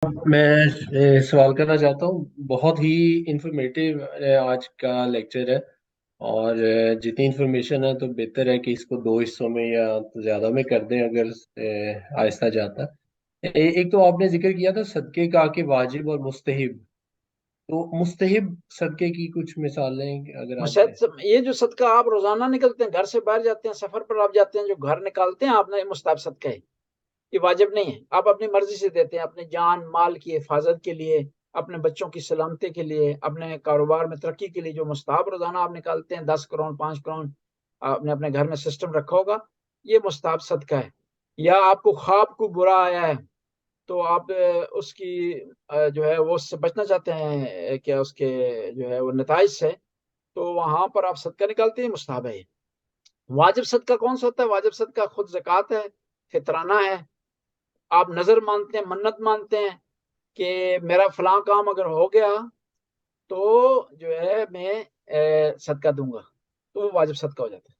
میں سوال کرنا چاہتا ہوں، بہت ہی انفارمیٹیو آج کا لیکچر ہے، اور جتنی انفارمیشن ہے تو بہتر ہے کہ اس کو دو حصوں میں یا زیادہ میں کر دیں اگر آہستہ جاتا ایک تو آپ نے ذکر کیا تھا صدقے کا کہ واجب اور مستحب، تو مستحب صدقے کی کچھ مثالیں اگر آپ دیں۔ یہ جو صدقہ آپ روزانہ نکلتے ہیں، گھر سے باہر جاتے ہیں، سفر پر آپ جاتے ہیں، جو گھر نکالتے ہیں آپ نے، مستحب صدقہ ہے، یہ واجب نہیں ہے، آپ اپنی مرضی سے دیتے ہیں، اپنے جان مال کی حفاظت کے لیے، اپنے بچوں کی سلامتی کے لیے، اپنے کاروبار میں ترقی کے لیے جو مستحب روزانہ آپ نکالتے ہیں، 10 کروڑ 5 کروڑ آپ نے اپنے گھر میں سسٹم رکھا ہوگا، یہ مستحب صدقہ ہے۔ یا آپ کو خواب کو برا آیا ہے تو آپ اس کی جو ہے وہ اس سے بچنا چاہتے ہیں، کہ اس کے جو ہے وہ نتائج سے، تو وہاں پر آپ صدقہ نکالتے ہیں، مستحب ہے۔ واجب صدقہ کون سا ہوتا ہے؟ واجب صدقہ خود زکوٰۃ ہے، فطرانہ ہے، آپ نظر مانتے ہیں، منت مانتے ہیں کہ میرا فلاں کام اگر ہو گیا تو جو ہے میں صدقہ دوں گا، تو وہ واجب صدقہ ہو جاتا ہے۔